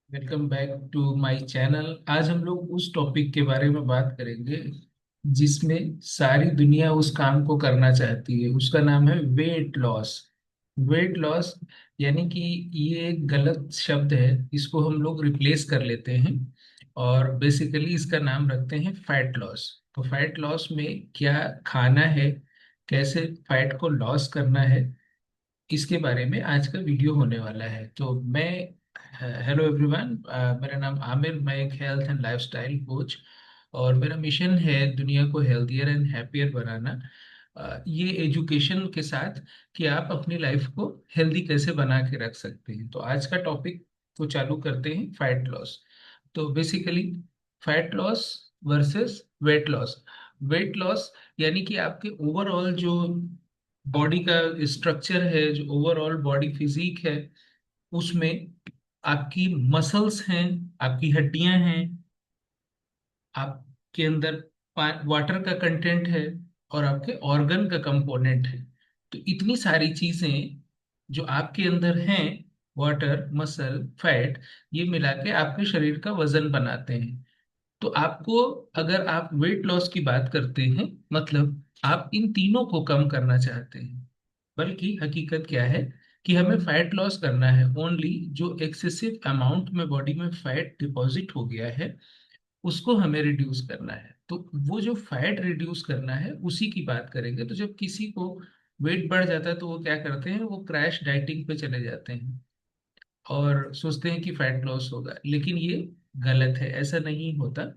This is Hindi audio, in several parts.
Welcome back to my channel. आज हम लोग उस टॉपिक के बारे में बात करेंगे जिसमें सारी दुनिया उस काम को करना चाहती है। उसका नाम है वेट लॉस। वेट लॉस यानी कि ये एक गलत शब्द है। इसको हम लोग रिप्लेस कर लेते हैं और बेसिकली इसका नाम रखते हैं फैट लॉस। तो फैट लॉस में क्या खाना है, कैसे फैट को लॉस करना है, इसके बारे में आज का वीडियो होने वाला है। तो मैं हेलो एवरीवन, मेरा नाम आमिर। मैं एक हेल्थ एंड लाइफस्टाइल कोच और मेरा मिशन है दुनिया को हेल्थियर एंड हैप्पियर बनाना। ये एजुकेशन के साथ कि आप अपनी लाइफ को हेल्दी कैसे बना के रख सकते हैं। तो आज का टॉपिक को चालू करते हैं, फैट लॉस। तो basically fat loss versus weight loss. Weight loss यानी कि आपके ओवरऑल जो बॉडी का स्ट्रक्चर है, जो ओवरऑल बॉडी फिजिक है, उसमें आपकी मसल्स हैं, आपकी हड्डियां हैं, आपके अंदर वाटर का कंटेंट है और आपके ऑर्गन का कंपोनेंट है। तो इतनी सारी चीजें जो आपके अंदर हैं, वाटर, मसल, फैट, ये मिला के आपके शरीर का वजन बनाते हैं। तो आपको, अगर आप वेट लॉस की बात करते हैं, मतलब आप इन तीनों को कम करना चाहते हैं। बल्कि हकीकत क्या है कि हमें फैट लॉस करना है। ओनली जो एक्सेसिव अमाउंट में बॉडी में फैट डिपॉजिट हो गया है, उसको हमें रिड्यूस करना है। तो वो जो फैट रिड्यूस करना है उसी की बात करेंगे। तो जब किसी को वेट बढ़ जाता है तो वो क्या करते हैं, वो क्रैश डाइटिंग पे चले जाते हैं और सोचते हैं कि फैट लॉस होगा, लेकिन ये गलत है, ऐसा नहीं होता।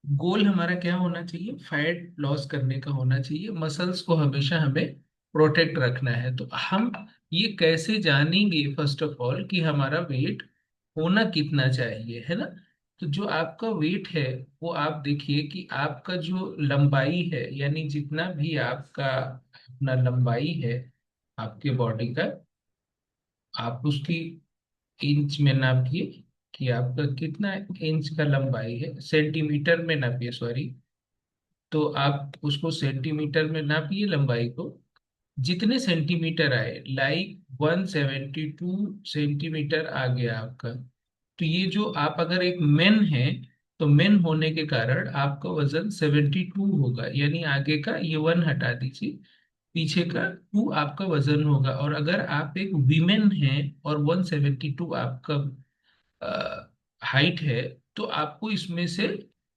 गोल हमारा क्या होना चाहिए, फैट लॉस करने का होना चाहिए। मसल्स को हमेशा हमें प्रोटेक्ट रखना है। तो हम ये कैसे जानेंगे, फर्स्ट ऑफ ऑल, कि हमारा वेट होना कितना चाहिए, है ना। तो जो आपका वेट है, वो आप देखिए कि आपका जो लंबाई है, यानी जितना भी आपका अपना लंबाई है आपके बॉडी का, आप उसकी इंच में नापिए कि आपका कितना इंच का लंबाई है। सेंटीमीटर में नापिए, सॉरी। तो आप उसको सेंटीमीटर में नापिए लंबाई को। जितने सेंटीमीटर आए, लाइक 172 सेंटीमीटर आ गया आपका। तो ये जो आप अगर एक मेन है, तो मेन होने के कारण आपका वजन 72 होगा, यानी आगे का ये वन हटा दीजिए, पीछे का टू आपका वजन होगा। और अगर आप एक वीमेन हैं और 172 आपका हाइट है, तो आपको इसमें से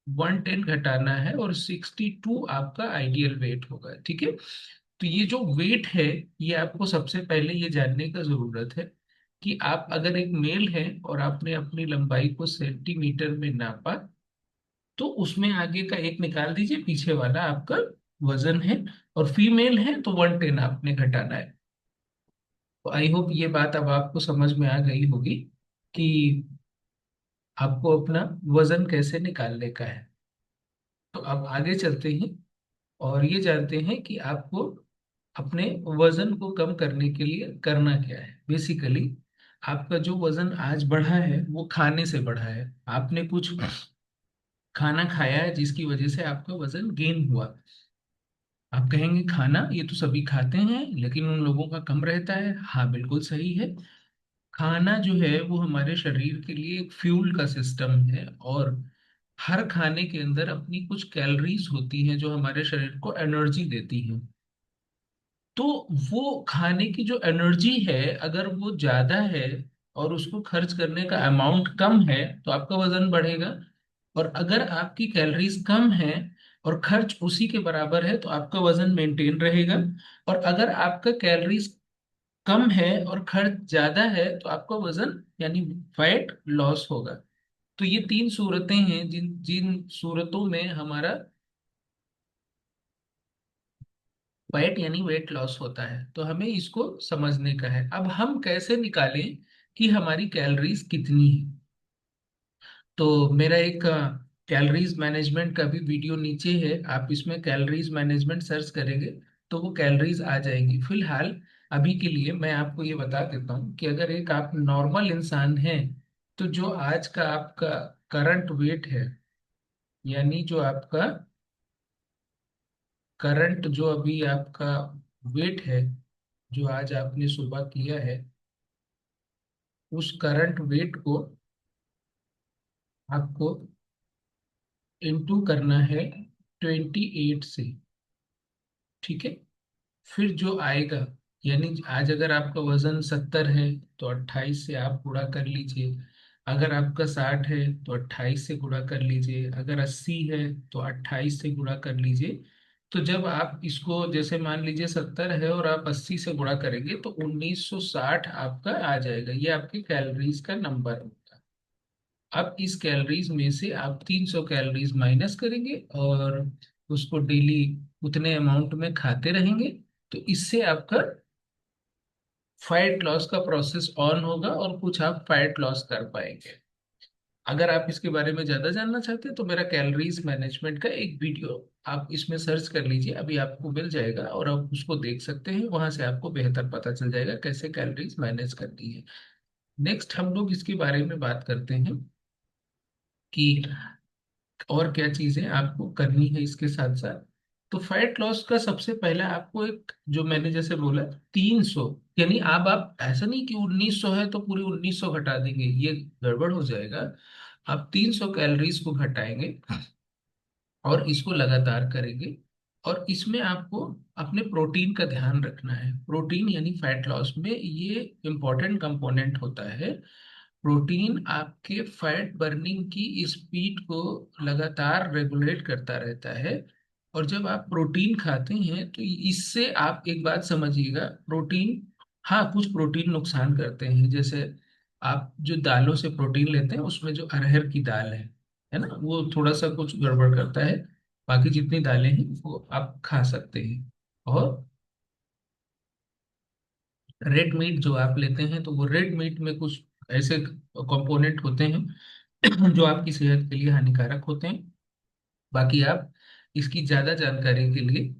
110 घटाना है और 62 आपका आइडियल वेट होगा, ठीक है। तो ये जो वेट है, ये आपको सबसे पहले ये जानने का जरूरत है कि आप अगर एक मेल हैं और आपने अपनी लंबाई को सेंटीमीटर में नापा, तो उसमें आगे का एक निकाल दीजिए, पीछे वाला आपका वजन है। और फीमेल है तो 110 आपने घटाना है। तो आई होप ये बात अब आपको समझ में आ गई होगी कि आपको अपना वजन कैसे निकालने का है। तो अब आगे चलते हैं और ये जानते हैं कि आपको अपने वजन को कम करने के लिए करना क्या है। बेसिकली आपका जो वजन आज बढ़ा है वो खाने से बढ़ा है। आपने कुछ खाना खाया है जिसकी वजह से आपका वजन गेन हुआ। आप कहेंगे खाना ये तो सभी खाते हैं लेकिन उन लोगों का कम रहता है। हाँ, बिल्कुल सही है। खाना जो है वो हमारे शरीर के लिए एक फ्यूल का सिस्टम है और हर खाने के अंदर अपनी कुछ कैलोरीज होती हैं जो हमारे शरीर को एनर्जी देती हैं। तो वो खाने की जो एनर्जी है, अगर वो ज्यादा है और उसको खर्च करने का अमाउंट कम है, तो आपका वजन बढ़ेगा। और अगर आपकी कैलोरीज कम है और खर्च उसी के बराबर है, तो आपका वजन मेंटेन रहेगा। और अगर आपका कैलोरीज कम है और खर्च ज्यादा है, तो आपका वजन यानी फैट लॉस होगा। तो ये तीन सूरतें हैं जिन जिन सूरतों में हमारा फैट यानी वेट लॉस होता है। तो हमें इसको समझने का है। अब हम कैसे निकालें कि हमारी कैलोरीज कितनी है। तो मेरा एक कैलोरीज मैनेजमेंट का भी वीडियो नीचे है, आप इसमें कैलोरीज मैनेजमेंट सर्च करेंगे तो वो कैलोरीज आ जाएगी। फिलहाल अभी के लिए मैं आपको ये बता देता हूँ कि अगर एक आप नॉर्मल इंसान हैं, तो जो आज का आपका करंट वेट है, यानी जो आपका करंट, जो अभी आपका वेट है, जो आज आपने सुबह किया है, उस करंट वेट को आपको इनटू करना है 28 से। ठीक है। फिर जो आएगा, यानी आज अगर आपका वजन 70 है तो 28 से आप गुणा कर लीजिए। अगर आपका 60 है तो 28 से गुणा कर लीजिए। अगर 80 है तो 28 से गुणा कर लीजिए। तो जब आप इसको, जैसे मान लीजिए 70 है और आप 80 से गुणा करेंगे तो 1960 आपका आ जाएगा। ये आपके कैलोरीज का नंबर होगा। अब इस कैलोरीज में से आप 300 कैलोरीज माइनस करेंगे और उसको डेली उतने अमाउंट में खाते रहेंगे। तो इससे आपका फैट लॉस का प्रोसेस ऑन होगा और कुछ आप फैट लॉस कर पाएंगे। अगर आप इसके बारे में ज्यादा जानना चाहते हैं तो मेरा कैलोरीज मैनेजमेंट का एक वीडियो आप इसमें सर्च कर लीजिए, अभी आपको मिल जाएगा और आप उसको देख सकते हैं। वहां से आपको बेहतर पता चल जाएगा कैसे कैलोरीज मैनेज करनी है। नेक्स्ट हम लोग इसके बारे में बात करते हैं कि और क्या चीजें आपको करनी है इसके साथ साथ। तो फैट लॉस का सबसे पहला आपको एक, जो मैंने जैसे बोला 300, यानी आप ऐसा नहीं कि 1900 है तो पूरी 1900 घटा देंगे, ये गड़बड़ हो जाएगा। आप 300 कैलोरीज को घटाएंगे और इसको लगातार करेंगे। और इसमें आपको अपने प्रोटीन का ध्यान रखना है। प्रोटीन यानी फैट लॉस में ये इंपॉर्टेंट कंपोनेंट होता है। प्रोटीन आपके फैट बर्निंग की स्पीड को लगातार रेगुलेट करता रहता है। और जब आप प्रोटीन खाते हैं तो इससे आप एक बात समझिएगा, प्रोटीन, हाँ कुछ प्रोटीन नुकसान करते हैं। जैसे आप जो दालों से प्रोटीन लेते हैं उसमें जो अरहर की दाल है ना, वो थोड़ा सा कुछ गड़बड़ करता है। बाकी जितनी दालें हैं वो आप खा सकते हैं। और रेड मीट जो आप लेते हैं तो वो रेड मीट में कुछ ऐसे कंपोनेंट होते हैं जो आपकी सेहत के लिए हानिकारक होते हैं। बाकी आप इसकी ज्यादा जानकारी के लिए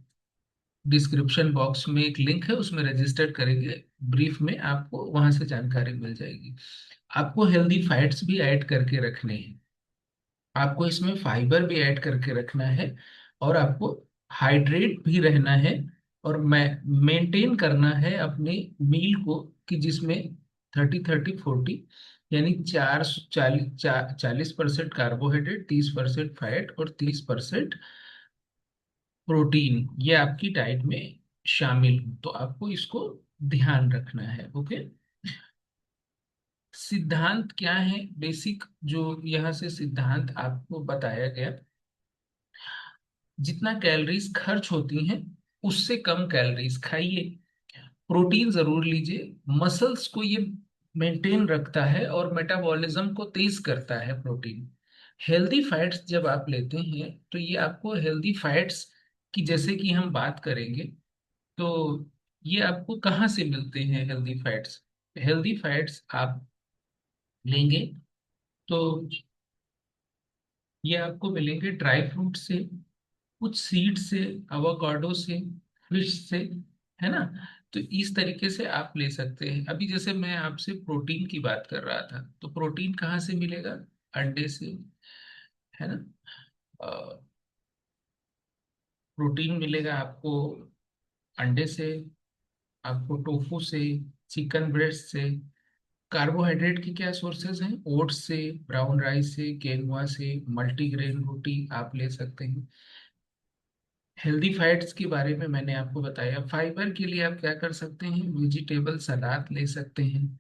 डिस्क्रिप्शन बॉक्स में एक लिंक है, उसमें रजिस्टर करेंगे, ब्रीफ में आपको वहां से जानकारी मिल जाएगी। आपको हेल्दी फैट्स भी ऐड करके रखने हैं। आपको इसमें फाइबर भी ऐड करके रखना है और आपको हाइड्रेट भी रहना है। और मेंटेन करना है अपने मील को, कि जिसमें 30-30-40, यानी 40% कार्बोहाइड्रेट, 30% फैट और 30% प्रोटीन, ये आपकी डाइट में शामिल हो। तो आपको इसको ध्यान रखना है। ओके। सिद्धांत क्या है, बेसिक जो यहाँ से सिद्धांत आपको बताया गया, जितना कैलोरीज खर्च होती हैं उससे कम कैलोरीज खाइए। प्रोटीन जरूर लीजिए। मसल्स को ये मेंटेन रखता है और मेटाबॉलिज्म को तेज करता है प्रोटीन। हेल्दी फैट्स जब आप लेते हैं तो ये आपको हेल्दी फैट्स की, जैसे कि हम बात करेंगे तो ये आपको कहाँ से मिलते हैं हेल्दी फैट्स। हेल्दी फैट्स आप लेंगे तो ये आपको मिलेंगे ड्राई फ्रूट से, कुछ सीड से, अवोकाडो से, फिश से, है ना। तो इस तरीके से आप ले सकते हैं। अभी जैसे मैं आपसे प्रोटीन की बात कर रहा था, तो प्रोटीन कहाँ से मिलेगा? अंडे से, है ना। अ, प्रोटीन मिलेगा आपको अंडे से, आपको टोफू से, चिकन ब्रेस्ट से। कार्बोहाइड्रेट की क्या सोर्सेज हैं? ओट्स से, ब्राउन राइस से, केनवा से, मल्टीग्रेन रोटी आप ले सकते हैं। हेल्दी फैट्स के बारे में मैंने आपको बताया। फाइबर के लिए आप क्या कर सकते हैं? वेजिटेबल सलाद ले सकते हैं।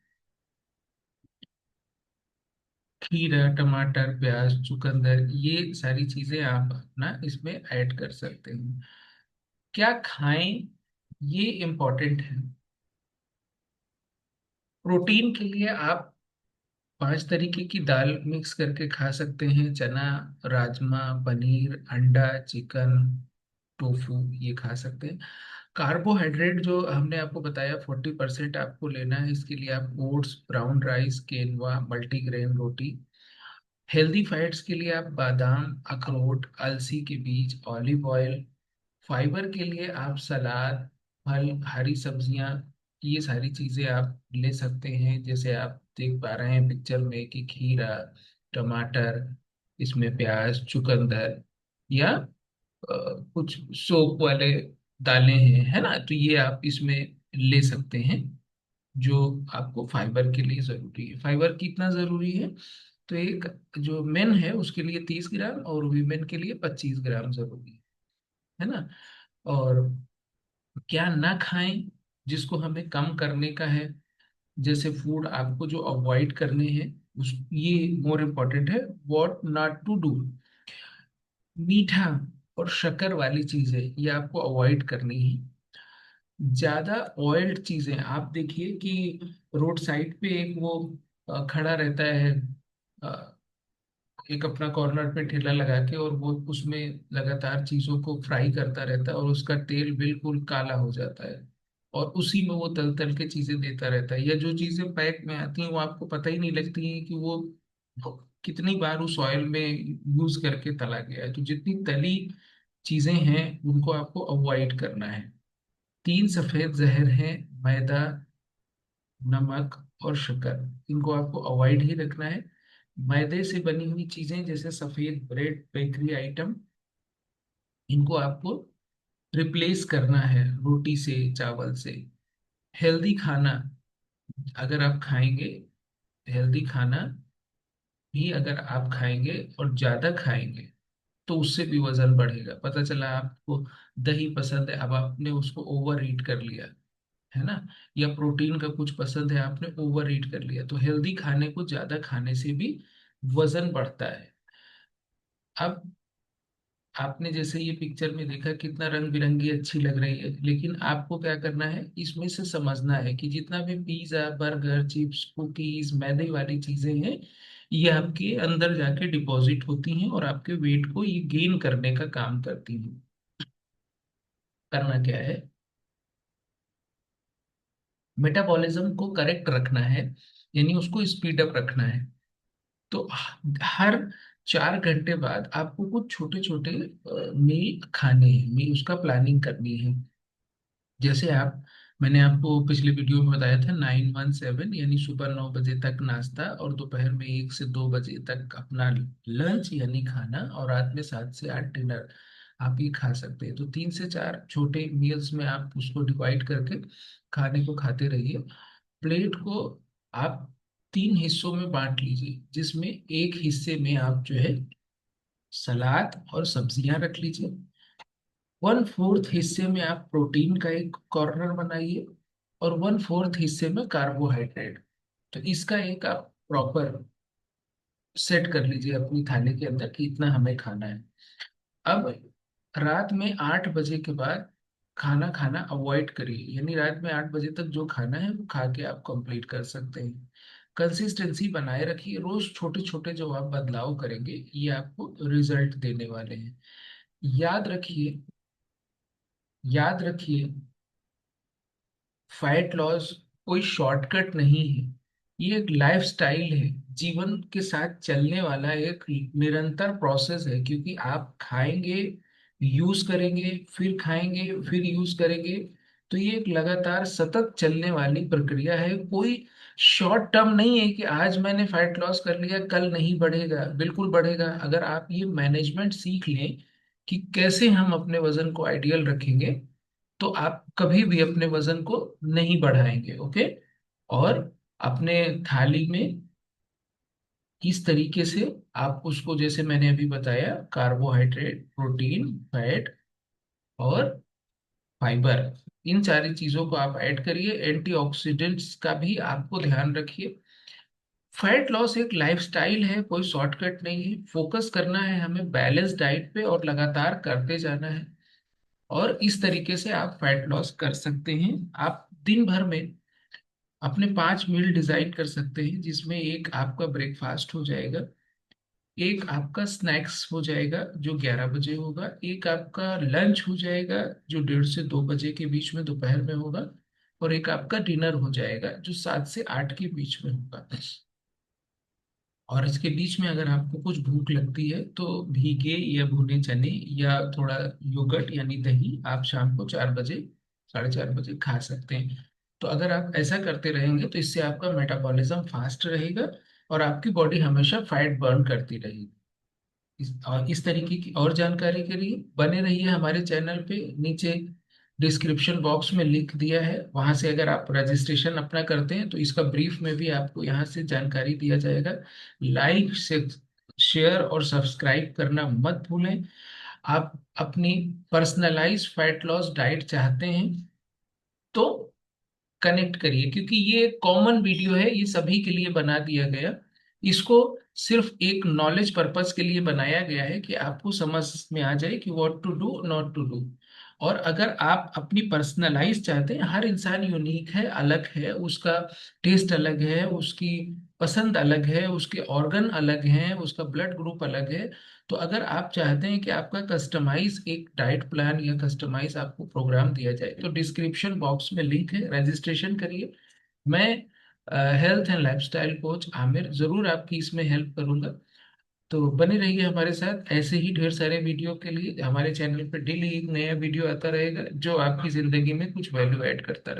खीरा, टमाटर, प्याज, चुकंदर, ये सारी चीजें आप अपना इसमें ऐड कर सकते हैं। क्या खाएं, ये इम्पोर्टेंट है। प्रोटीन के लिए आप 5 तरीके की दाल मिक्स करके खा सकते हैं। चना, राजमा, पनीर, अंडा, चिकन, टोफू, ये खा सकते हैं। कार्बोहाइड्रेट जो हमने आपको बताया 40% आपको लेना है, इसके लिए आप oats, brown rice, Kenwa, multigrain रोटी। हेल्दी फैट्स के लिए आप बादाम, अखरोट, अलसी के बीज, ऑलिव ऑयल। फाइबर के लिए आप सलाद, फल, हरी सब्जियां, ये सारी चीजें आप ले सकते हैं। जैसे आप देख पा रहे हैं पिक्चर में कि खीरा, टमाटर, इसमें प्याज, चुकंदर, या कुछ सोप वाले दालें हैं, है ना। तो ये आप इसमें ले सकते हैं। जो आपको फाइबर के लिए जरूरी है। फाइबर कितना जरूरी है? तो एक जो मेन है उसके लिए 30 ग्राम और वीमेन के लिए 25 ग्राम जरूरी है ना। और क्या ना खाएं जिसको हमें कम करने का है, जैसे फूड आपको जो अवॉइड करने हैं, उस ये मोर इम्पोर्टेंट है, व्हाट नॉट टू डू। मीठा और शक्कर वाली चीजें ये आपको अवॉइड करनी है। ज्यादा ऑयल्ड चीजें, आप देखिए कि रोड साइड पे एक वो खड़ा रहता है, एक अपना कॉर्नर पे ठेला लगा के, और वो उसमें लगातार चीजों को फ्राई करता रहता है और उसका तेल बिल्कुल काला हो जाता है, और उसी में वो तल तल के चीजें देता रहता है। या जो चीजें पैक में आती हैं वो आपको पता ही नहीं लगती हैं कि वो कितनी बार उस ऑयल में यूज करके तला गया है। तो जितनी तली चीजें हैं उनको आपको अवॉइड करना है। 3 सफेद जहर हैं, मैदा, नमक और शक्कर। इनको आपको अवॉइड ही रखना है। मैदे से बनी हुई चीजें जैसे सफेद ब्रेड, बेकरी आइटम, इनको आपको रिप्लेस करना है रोटी से, चावल से। हेल्दी खाना अगर आप खाएंगे, हेल्दी खाना भी अगर आप खाएंगे और ज्यादा खाएंगे तो उससे भी वजन बढ़ेगा। पता चला आपको दही पसंद है, अब आपने उसको ओवर ईट कर लिया, है ना। या प्रोटीन का कुछ पसंद है, आपने ओवर ईट कर लिया। तो हेल्दी खाने को ज्यादा खाने से भी वजन बढ़ता है। अब आपने जैसे ये पिक्चर में देखा कितना रंग बिरंगी अच्छी लग रही है, लेकिन आपको क्या करना है, इसमें से समझना है कि जितना भी पिज्जा, बर्गर, चिप्स, कुकीज, मैदे वाली चीजें हैं, ये आपके अंदर जाके डिपॉजिट होती हैं और आपके वेट को ये गेन करने का काम करती हैं। करना क्या है, मेटाबॉलिज्म को करेक्ट रखना है, यानी उसको स्पीड अप रखना है। तो हर 4 घंटे बाद आपको कुछ छोटे छोटे मील खाने हैं, मील उसका प्लानिंग करनी है। जैसे आप, मैंने आपको पिछले वीडियो में बताया था 917, यानी सुबह 9 बजे तक नाश्ता और दोपहर में 1 से 2 बजे तक अपना लंच यानी खाना, और रात में 7 से 8 डिनर आप ये खा सकते हैं। तो 3 से 4 छोटे मील्स में आप उसको डिवाइड करके खाने को खाते रहिए। प्लेट को आप 3 हिस्सों में बांट लीजिए, जिसमें एक हिस्से में आप जो है सलाद और सब्जियां रख लीजिए। 1/4 हिस्से में आप प्रोटीन का एक कॉर्नर बनाइए, और 1/4 हिस्से में कार्बोहाइड्रेट। तो इसका एक आप प्रॉपर सेट कर लीजिए अपनी थाली के अंदर कि इतना हमें खाना है। अब रात में 8 बजे के बाद खाना खाना अवॉइड करिए, यानी रात में 8 बजे तक जो खाना है वो खा के आप कंप्लीट कर सकते हैं। कंसिस्टेंसी बनाए रखिए, रोज छोटे छोटे जो आप बदलाव करेंगे ये आपको रिजल्ट देने वाले हैं। याद रखिए, याद रखिए, फैट लॉस कोई शॉर्टकट नहीं है, ये एक लाइफ स्टाइल है, जीवन के साथ चलने वाला एक निरंतर प्रोसेस है। क्योंकि आप खाएंगे, यूज करेंगे, फिर खाएंगे, फिर यूज करेंगे, तो ये एक लगातार सतत चलने वाली प्रक्रिया है। कोई शॉर्ट टर्म नहीं है कि आज मैंने फैट लॉस कर लिया कल नहीं बढ़ेगा, बिल्कुल बढ़ेगा। अगर आप ये मैनेजमेंट सीख लें कि कैसे हम अपने वजन को आइडियल रखेंगे, तो आप कभी भी अपने वजन को नहीं बढ़ाएंगे। ओके। और अपने थाली में किस तरीके से आप उसको, जैसे मैंने अभी बताया, कार्बोहाइड्रेट, प्रोटीन, फैट और फाइबर, इन सारी चीजों को आप ऐड करिए। एंटीऑक्सीडेंट्स का भी आपको ध्यान रखिए। फैट लॉस एक लाइफस्टाइल है, कोई शॉर्टकट नहीं है। फोकस करना है हमें बैलेंस डाइट पे और लगातार करते जाना है, और इस तरीके से आप फैट लॉस कर सकते हैं। आप दिन भर में अपने 5 मील डिजाइन कर सकते हैं, जिसमें एक आपका ब्रेकफास्ट हो जाएगा, एक आपका स्नैक्स हो जाएगा जो 11 बजे होगा, एक आपका लंच हो जाएगा जो 1:30 से 2 बजे के बीच में दोपहर में होगा, और एक आपका डिनर हो जाएगा जो 7 से 8 के बीच में होगा। और इसके बीच में अगर आपको कुछ भूख लगती है तो भीगे या भुने चने या थोड़ा योगर्ट यानी दही आप शाम को 4 बजे, 4:30 बजे खा सकते हैं। तो अगर आप ऐसा करते रहेंगे तो इससे आपका मेटाबॉलिज्म फास्ट रहेगा और आपकी बॉडी हमेशा फैट बर्न करती रहेगी। और इस तरीके की और जानकारी के लिए बने रहिए हमारे चैनल पे। नीचे डिस्क्रिप्शन बॉक्स में लिंक दिया है, वहां से अगर आप रजिस्ट्रेशन अपना करते हैं तो इसका ब्रीफ में भी आपको यहाँ से जानकारी दिया जाएगा। लाइक से शेयर और सब्सक्राइब करना मत भूलें। आप अपनी पर्सनलाइज फैट लॉस डाइट चाहते हैं तो कनेक्ट करिए, क्योंकि ये कॉमन वीडियो है, ये सभी के लिए बना दिया गया। इसको सिर्फ एक नॉलेज पर्पस के लिए बनाया गया है कि आपको समझ में आ जाए कि what to do not to do. और अगर आप अपनी पर्सनलाइज चाहते हैं, हर इंसान यूनिक है, अलग है, उसका टेस्ट अलग है, उसकी पसंद अलग है, उसके ऑर्गन अलग हैं, उसका ब्लड ग्रुप अलग है। तो अगर आप चाहते हैं कि आपका कस्टमाइज एक डाइट प्लान या कस्टमाइज आपको प्रोग्राम दिया जाए, तो डिस्क्रिप्शन बॉक्स में लिंक है, रजिस्ट्रेशन करिए। मैं health and lifestyle coach Aamir जरूर आपकी इसमें हेल्प करूंगा। तो बने रहिए हमारे साथ, ऐसे ही ढेर सारे वीडियो के लिए हमारे चैनल पर डेली एक नया वीडियो आता रहेगा जो आपकी जिंदगी में कुछ वैल्यू ऐड करता रहेगा।